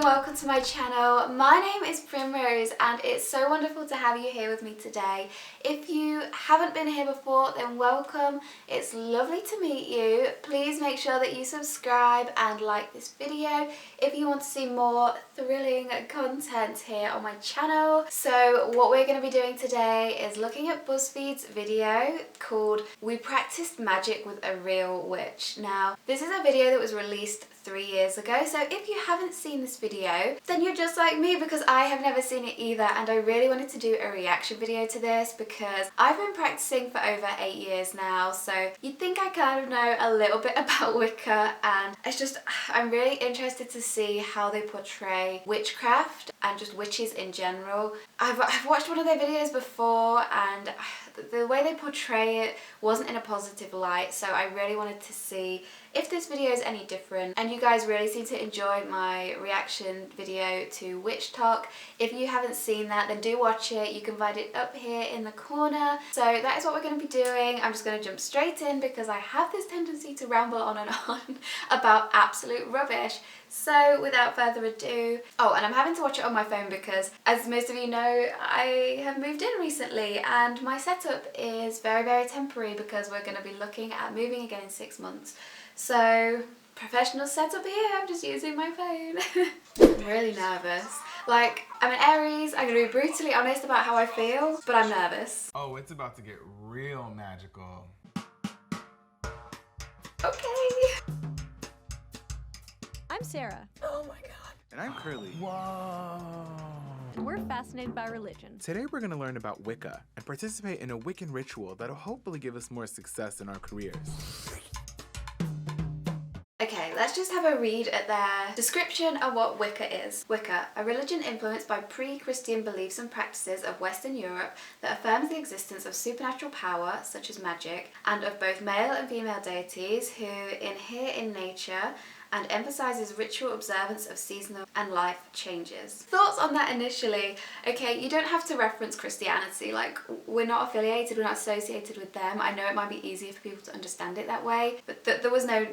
and welcome to my channel. My name is Primrose and it's so wonderful to have you here with me today. If you haven't been here before, then welcome. It's lovely to meet you. Please make sure that you subscribe and like this video if you want to see more thrilling content here on my channel. So what we're going to be doing today is looking at BuzzFeed's video called "We Practiced Magic with a Real Witch." Now, this is a video that was released 3 years ago, so if you haven't seen this video then you're just like me, because I have never seen it either, and I really wanted to do a reaction video to this because I've been practicing for over 8 years now, so you'd think I kind of know a little bit about Wicca, and it's just, I'm really interested to see how they portray witchcraft and just witches in general. I've watched one of their videos before and the way they portray it wasn't in a positive light, so I really wanted to see if this video is any different. And you guys really seem to enjoy my reaction video to Witch Talk. If you haven't seen that, then do watch it. You can find it up here in the corner. So that is what we're going to be doing. I'm just going to jump straight in because I have this tendency to ramble on and on about absolute rubbish. So without further ado, oh, and I'm having to watch it on my phone because, as most of you know, I have moved in recently and my setup is very, very temporary because we're going to be looking at moving again in 6 months. So, professional setup here, I'm just using my phone. I'm really nervous. Like, I'm an Aries, I'm going to be brutally honest about how I feel, but I'm nervous. Oh, it's about to get real magical. Okay. I'm Sarah. Oh my god. And I'm Curly. Whoa. And we're fascinated by religion. Today we're going to learn about Wicca and participate in a Wiccan ritual that'll hopefully give us more success in our careers. Okay, let's just have a read at their description of what Wicca is. Wicca, a religion influenced by pre-Christian beliefs and practices of Western Europe that affirms the existence of supernatural power, such as magic, and of both male and female deities who inhere in nature, and emphasizes ritual observance of seasonal and life changes. Thoughts on that initially? Okay, you don't have to reference Christianity, like, we're not affiliated, we're not associated with them. I know it might be easier for people to understand it that way, but there was no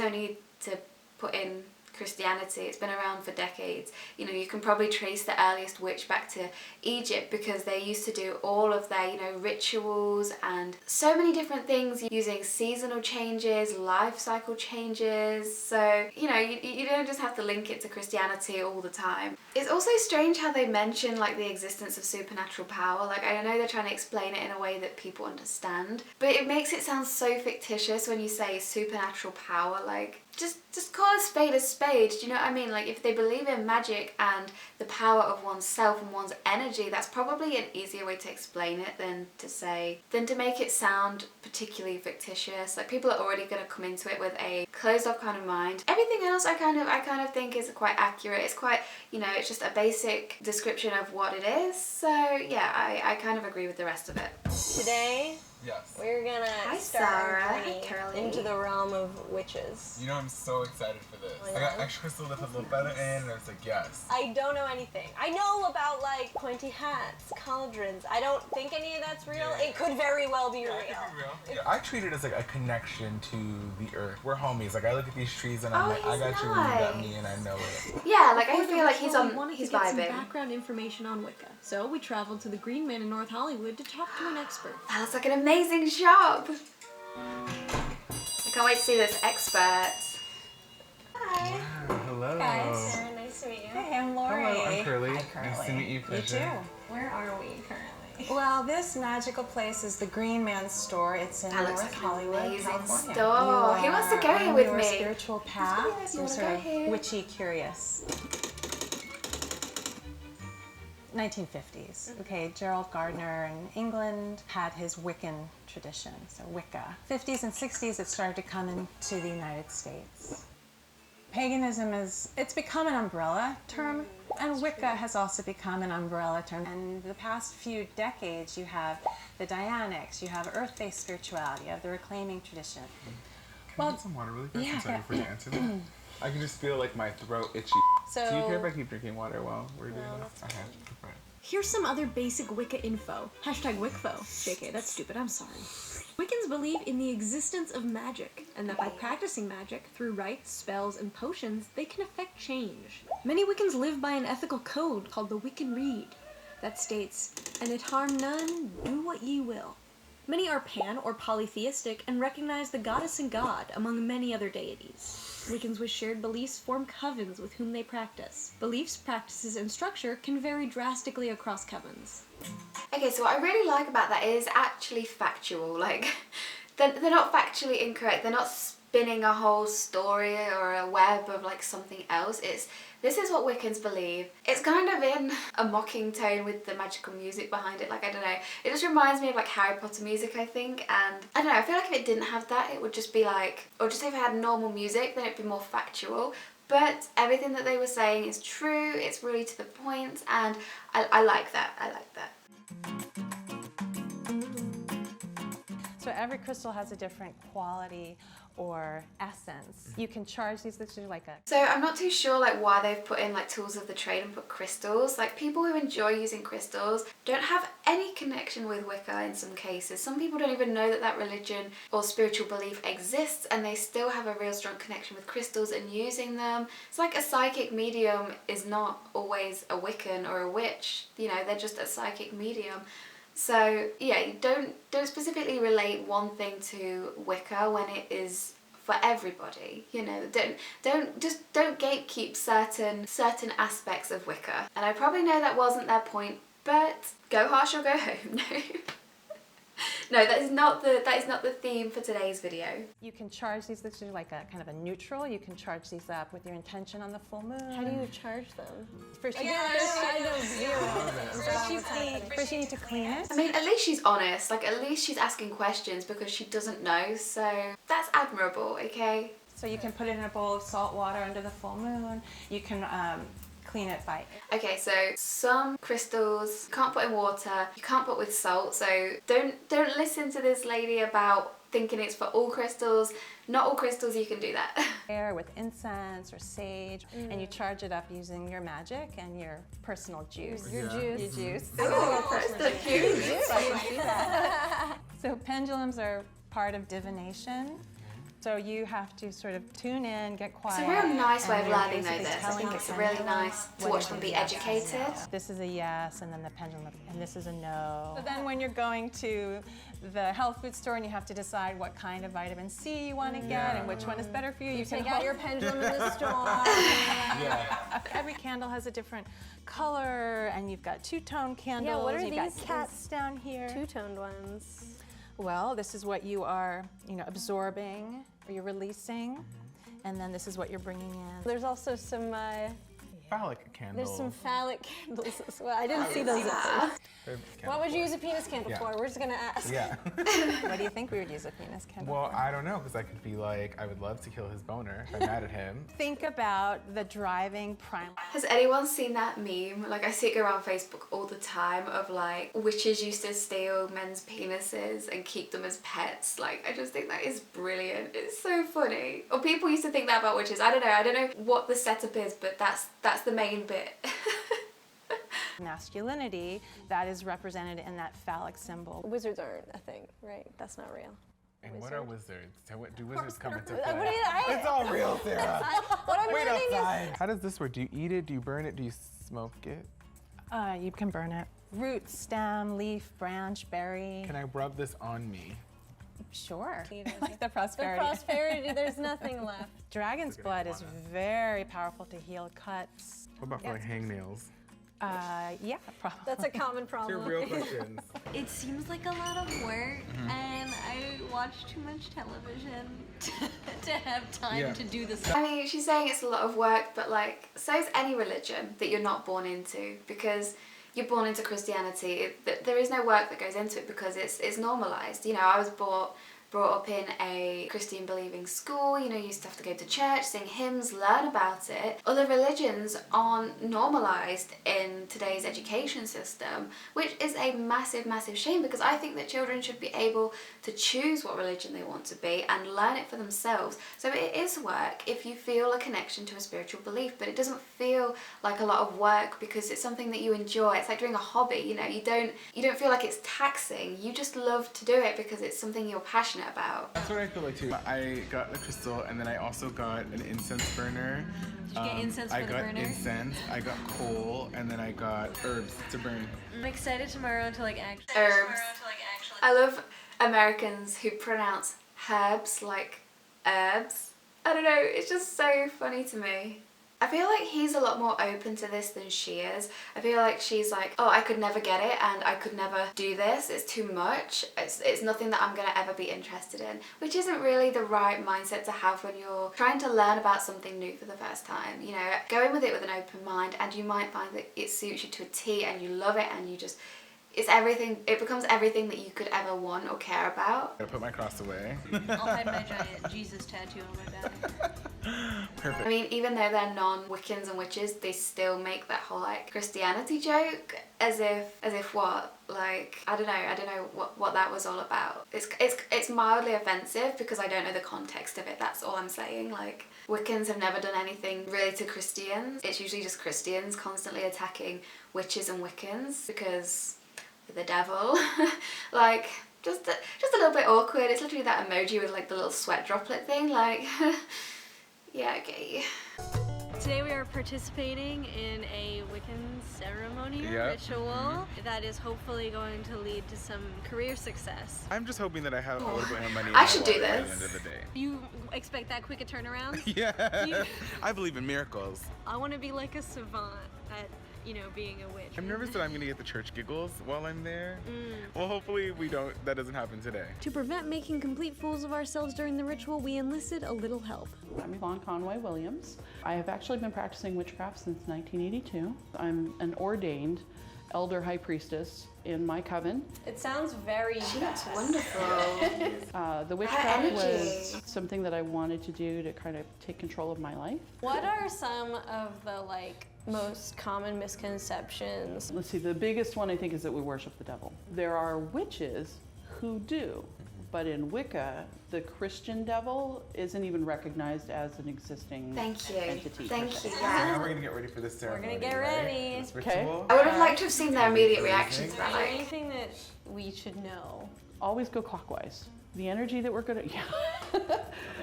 need to put in Christianity. It's been around for decades. You know, you can probably trace the earliest witch back to Egypt because they used to do all of their, you know, rituals and so many different things using seasonal changes, life cycle changes. So, you know, you don't just have to link it to Christianity all the time. It's also strange how they mention like the existence of supernatural power. Like, I know they're trying to explain it in a way that people understand, but it makes it sound so fictitious when you say supernatural power. Like, just call a spade, do you know what I mean? Like, if they believe in magic and the power of oneself and one's energy, that's probably an easier way to explain it than to make it sound particularly fictitious. Like, people are already going to come into it with a closed off kind of mind. Everything else I kind of think is quite accurate. It's quite, you know, it's just a basic description of what it is. So yeah, I kind of agree with the rest of it. Today, Yes. we're gonna Hi, start Sarah. our Hi, journey Curly. into the realm of witches. You know, I'm so excited for this. I I got know. extra crystal to put a little feather in, and I was like, yes. I don't know anything. I know about like pointy hats, cauldrons. I don't think any of that's real. Yeah. It could very well be Yeah, real. it could be real. Yeah, I treat it as like a connection to the earth. We're homies. Like, I look at these trees and I'm like, I got he's you, you got nice. me, and I know it. Yeah, like, I Before the feel like he's ritual, we on, wanted he's to get some vibing. background information on Wicca. So we traveled to the Green Man in North Hollywood to talk to an expert. That looks like an amazing shop. I can't wait to see this expert. Hi. Hello. Guys, Sarah, nice to meet you. Hey, I'm Lori. Hello, I'm Curly. Hi, Curly. Nice to meet you, You pleasure. too. Where are we currently? Well, this magical place is the Green Man store. It's in That looks North like an Hollywood, amazing California. store. He wants to go You are here on with your me. spiritual path. Yes, you You're wanna sort go of here. witchy curious. 1950s. Okay, Gerald Gardner in England had his Wiccan tradition, so Wicca. 50s and 60s, it started to come into the United States. Paganism it's become an umbrella term, and Wicca has also become an umbrella term. And the past few decades, you have the Dianics, you have earth-based spirituality, you have the reclaiming tradition. Can I get some water really fast? yeah, I'm sorry for the answer. I can just feel like my throat itchy. So, Do you care if I keep drinking water while we're doing this? Okay, go for it. Here's some other basic Wicca info. Hashtag WICFO. JK, that's stupid, I'm sorry. Wiccans believe in the existence of magic, and that by practicing magic through rites, spells, and potions, they can affect change. Many Wiccans live by an ethical code called the Wiccan Rede that states, "And it harm none, do what ye will." Many are pan or polytheistic and recognize the goddess and god among many other deities. Wiccans with shared beliefs form covens with whom they practice. Beliefs, practices, and structure can vary drastically across covens. Okay, so what I really like about that is actually factual. Like, they're not factually incorrect. They're not spinning a whole story or a web of like something else. This is what Wiccans believe. It's kind of in a mocking tone with the magical music behind it. Like, I don't know. It just reminds me of like Harry Potter music, I think. And I don't know, I feel like if it didn't have that, it would just be like, or just if it had normal music, then it'd be more factual. But everything that they were saying is true. It's really to the point, and I like that. I like that. So every crystal has a different quality or essence. You can charge these, this is like a... So I'm not too sure like why they've put in like tools of the trade and put crystals. Like, people who enjoy using crystals don't have any connection with Wicca in some cases. Some people don't even know that that religion or spiritual belief exists, and they still have a real strong connection with crystals and using them. It's like a psychic medium is not always a Wiccan or a witch. You know, they're just a psychic medium. So yeah, you don't specifically relate one thing to Wicca when it is for everybody. You know, don't gatekeep certain aspects of Wicca. And I probably know that wasn't their point, but go harsh or go home. No, that is not the theme for today's video. You can charge these, this is like a kind of a neutral. You can charge these up with your intention on the full moon. How do you charge them? First, I know zero. First you need to clean it. I mean, at least she's honest. Like, at least she's asking questions because she doesn't know. So that's admirable, okay? So you can put it in a bowl of salt water under the full moon. You can clean it by... Okay, so some crystals you can't put in water, you can't put with salt, so don't listen to this lady about thinking it's for all crystals. Not all crystals you can do that. Air with incense or sage, and you charge it up using your magic and your personal juice. Your juice. Your juice. Oh, personal juice. I can see that. So pendulums are part of divination. So you have to sort of tune in, get quiet. It's a real nice way of and you're learning though basically this. I telling think the it's really pendulum nice to what watch it them is be yes and educated. no. This is a yes, and then the pendulum, and this is a no. So then when you're going to the health food store and you have to decide what kind of vitamin C you want to get and which one is better for you, You can take out your pendulum in the store. Every candle has a different color, and you've got two-tone candles. what are you've got these cats down here. Two-toned ones. Well, this is what you are, absorbing or you're releasing, and then this is what you're bringing in. There's also some, Phallic candle. there's some phallic candles as well. I didn't see those. What would you use a penis candle Yeah. for? We're just gonna ask. Yeah. What do you think we would use a penis candle Well, for? I don't know, because I could be like, I would love to kill his boner if I'm mad at him. Think about the driving prime. Has anyone seen that meme? Like, I see it go around Facebook all the time of like witches used to steal men's penises and keep them as pets. Like, I just think that is brilliant. It's so funny. Or people used to think that about witches. I don't know what the setup is, but that's the main bit. Masculinity that is represented in that phallic symbol. Wizards aren't a thing, right? That's not real. And what are wizards? Do wizards come into What play? It's all real, Sarah. What I'm Wait learning outside. How does this work? Do you eat it? Do you burn it? Do you smoke it? You can burn it. Root, stem, leaf, branch, berry. Can I rub this on me? Sure. is Like the the prosperity. prosperity. There's nothing left. Dragon's blood is very powerful to heal cuts. What about for like hangnails? Yeah, probably. That's a common They're problem. real questions. It seems like a lot of work, and I watch too much television to have time to do this. I mean, she's saying it's a lot of work, but like, so is any religion that you're not born into, because you're born into Christianity. There is no work that goes into it because it's normalized. I was brought up in a Christian believing school, you used to have to go to church, sing hymns, learn about it. Other religions aren't normalized in today's education system, which is a massive, massive shame, because I think that children should be able to choose what religion they want to be and learn it for themselves. So it is work if you feel a connection to a spiritual belief, but it doesn't feel like a lot of work because it's something that you enjoy. It's like doing a hobby, you don't feel like it's taxing. You just love to do it because it's something you're passionate passionate about. That's what I feel like too. I got a crystal, and then I also got an incense burner. Did you get incense for the burner? I got incense, I got coal, and then I got herbs to burn. I'm excited tomorrow to like actually. Herbs. I love Americans who pronounce herbs like herbs. I don't know, it's just so funny to me. I feel like he's a lot more open to this than she is. I feel like she's like, oh, I could never get it and I could never do this. It's too much. It's nothing that I'm going to ever be interested in, which isn't really the right mindset to have when you're trying to learn about something new for the first time. You know, go in with it with an open mind and you might find that it suits you to a T and you love it and you just, it's everything, it becomes everything that you could ever want or care about. I put my cross away. I'll hide my giant Jesus tattoo on my back. Perfect. I mean, even though they're non-Wiccans and witches, they still make that whole like Christianity joke as if what? Like, I don't know what that was all about. It's mildly offensive because I don't know the context of it, that's all I'm saying. Like, Wiccans have never done anything really to Christians. It's usually just Christians constantly attacking witches and Wiccans because the devil. Like, just a little bit awkward. It's literally that emoji with like the little sweat droplet thing, like yeah, okay. Today we are participating in a Wiccan ceremony or ritual that is hopefully going to lead to some career success. I'm just hoping that I have a little bit more money. I should do by the this. end of the day. You expect that quick a turnaround? Yeah. I believe in miracles. I want to be like a savant at, you know, being a witch. I'm nervous that I'm gonna get the church giggles while I'm there. Well, hopefully that doesn't happen today. To prevent making complete fools of ourselves during the ritual, we enlisted a little help. I'm Yvonne Conway Williams. I have actually been practicing witchcraft since 1982. I'm an ordained elder high priestess in my coven. It sounds very She looks wonderful. The witchcraft was something that I wanted to do to kind of take control of my life. What are some of the like most common misconceptions? Let's see, the biggest one I think is that we worship the devil. There are witches who do, but in Wicca, the Christian devil isn't even recognized as an existing entity. Thank you. Now we're gonna get ready for this ceremony. We're gonna get ready. This ritual. I would have liked to have seen their immediate reaction to that. Is there Like, anything that we should know? Always go clockwise. The energy that we're gonna,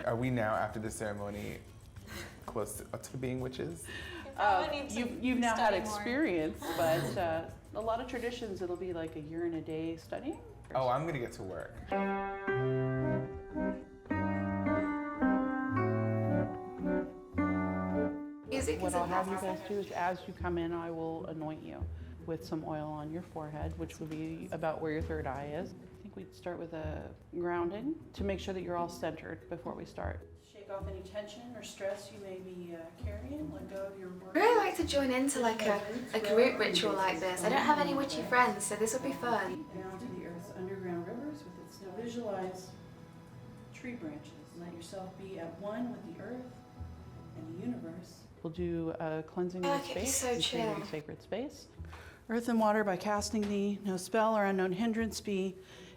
Are we now, after the ceremony, close to being witches? You've now had experience, but a lot of traditions, it'll be like a year and a day studying. Oh, I'm gonna get to work. What I'll have you guys do is as you come in, I will anoint you with some oil on your forehead, which would be about where your third eye is. I think we'd start with a grounding to make sure that you're all centered before we start. Shake off any tension or stress you may be carrying. Let go of your work. I'd really like to join into like a group ritual like this. I don't have any witchy friends, so this would be fun. Down to the earth's underground rivers with its snow. Visualize tree branches. Let yourself be at one with the earth and the universe. We'll do a cleansing of the space, so chill. the sacred space. Earth and water, by casting thee, no spell or unknown hindrance be,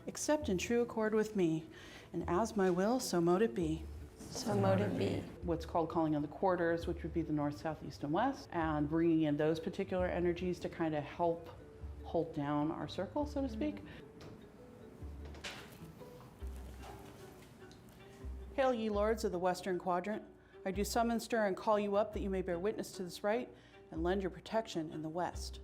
except in true accord with me. And as my will, so mote it be. So mote it be. What's called calling in the quarters, which would be the north, south, east, and west, and bringing in those particular energies to kind of help hold down our circle, so to speak. Hail ye lords of the western quadrant. I do summon, stir, and call you up that you may bear witness to this rite and lend your protection in the west.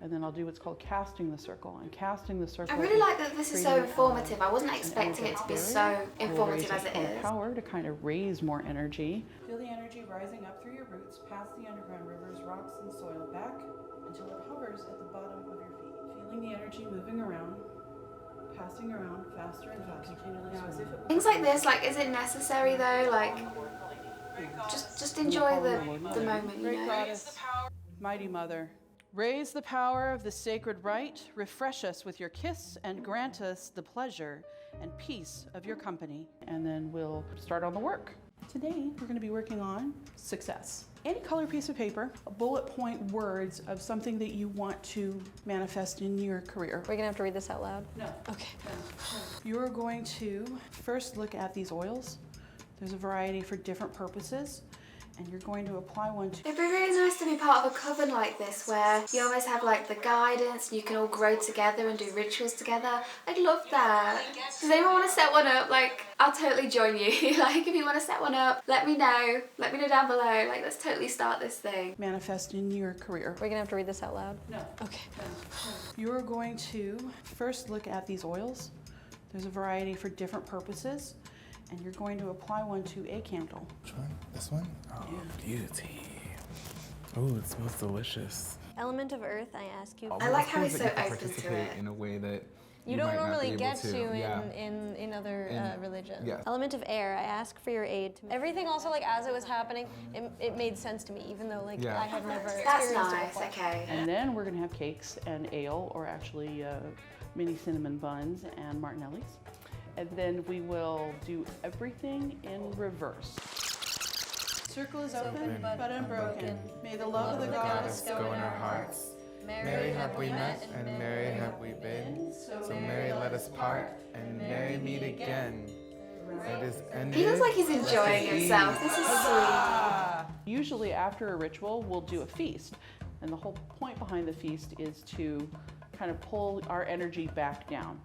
And then I'll do what's called casting the circle. And casting the circle. I really like that this is so informative. I wasn't expecting it to be so informative as it is. Power to kind of raise more energy. Feel the energy rising up through your roots, past the underground rivers, rocks, and soil back until it hovers at the bottom of your feet. Feeling the energy moving around, passing around faster and faster. Now, as if it was Things like this, like, is it necessary though? Like, just enjoy the moment, you know? Goddess, mighty mother, raise the power of the sacred rite, refresh us with your kiss, and grant us the pleasure and peace of your company. And then we'll start on the work. Today, we're going to be working on success. Any color piece of paper, bullet point words of something that you want to manifest in your career. We're gonna have to read this out loud? No. Okay. You're going to first look at these oils. There's a variety for different purposes. and you're going to apply one to... It'd be really nice to be part of a coven like this where you almost have like the guidance and you can all grow together and do rituals together. I'd love that. Does anyone want to set one up? Like, I'll totally join you. Like, if you want to set one up, let me know. Let me know down below. Like, let's totally start this thing. Manifest in your career. We're gonna have to read this out loud? No. Okay. You're going to first look at these oils. There's a variety for different purposes, and you're going to apply one to a candle. Which one? This one? Oh, beauty. Oh, it smells delicious. Element of earth, I ask you. I like how he's so Almost feels like you open can to participate it. in a way that You might don't not be normally able get to Yeah. in other religions. Yes. Element of air, I ask for your aid. Everything also, like, as it was happening, it made sense to me, even though, like, Yeah. I had never That's experienced it nice, before. okay. And then we're going to have cakes and ale, or actually mini cinnamon buns and martinellis. And then we will do everything in reverse. Circle is open, but unbroken. May the love of the goddess Go in our hearts. Merry have we met, and merry have we been. So merry let us part, and merry meet again. It is ended. He looks like he's enjoying himself. This is sweet. Usually after a ritual, we'll do a feast. And the whole point behind the feast is to kind of pull our energy back down.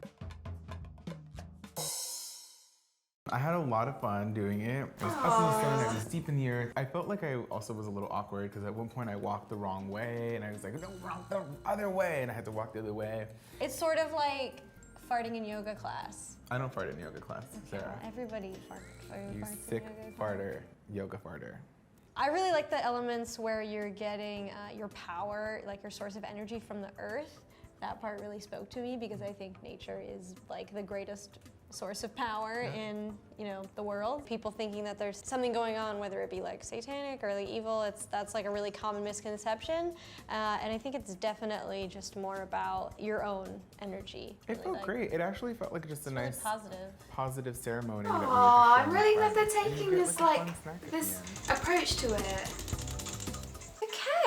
I had a lot of fun doing it. It was up in the sun, I was deep in the earth. I felt like I also was a little awkward because at one point I walked the wrong way and I was like, no, walk the other way, and I had to walk the other way. It's sort of like farting in yoga class. I don't fart in yoga class, Sarah. Everybody farts You in sick yoga class. farter, yoga farter. I really like the elements where you're getting your power, like your source of energy from the earth. That part really spoke to me because I think nature is like the greatest source of power in, you know, the world. People thinking that there's something going on, whether it be like satanic or like evil, that's like a really common misconception. And I think it's definitely just more about your own energy. It felt great. It actually felt like just a Really nice, positive ceremony. Aw, I'm really glad glad they're taking this like this approach to it.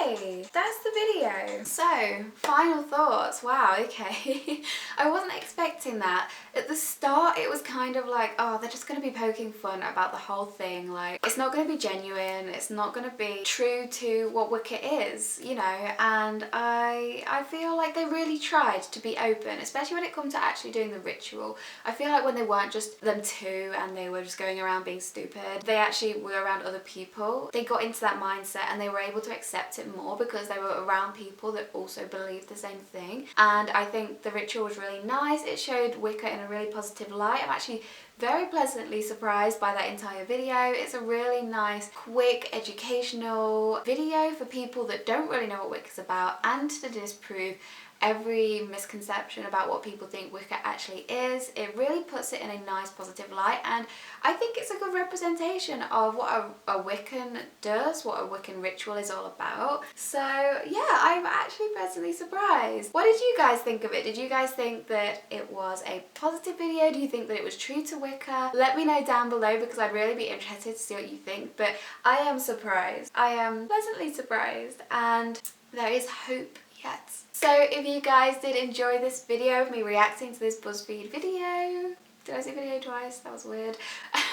Okay, that's the video. So, final thoughts. Wow, okay. I wasn't expecting that. At the start, it was kind of like, oh, they're just going to be poking fun about the whole thing. Like, it's not going to be genuine. It's not going to be true to what Wicca is, you know. And I feel like they really tried to be open, especially when it comes to actually doing the ritual. I feel like when they weren't just them two and they were just going around being stupid, they actually were around other people. They got into that mindset and they were able to accept it more because they were around people that also believed the same thing. And I think the ritual was really nice. It showed Wicca in a really positive light. I'm actually very pleasantly surprised by that entire video. It's a really nice, quick, educational video for people that don't really know what Wicca's about and to disprove every misconception about what people think Wicca actually is. It really puts it in a nice positive light, and I think it's a good representation of what a Wiccan does, what a Wiccan ritual is all about. So yeah, I'm actually pleasantly surprised. What did you guys think of it? Did you guys think that it was a positive video? Do you think that it was true to Wicca? Let me know down below because I'd really be interested to see what you think, but I am surprised. I am pleasantly surprised, and there is hope yet. So if you guys did enjoy this video of me reacting to this BuzzFeed video, did I say video twice? That was weird.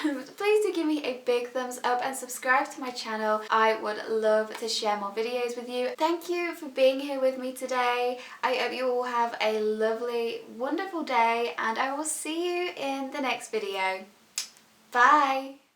Please do give me a big thumbs up and subscribe to my channel. I would love to share more videos with you. Thank you for being here with me today. I hope you all have a lovely, wonderful day, and I will see you in the next video. Bye!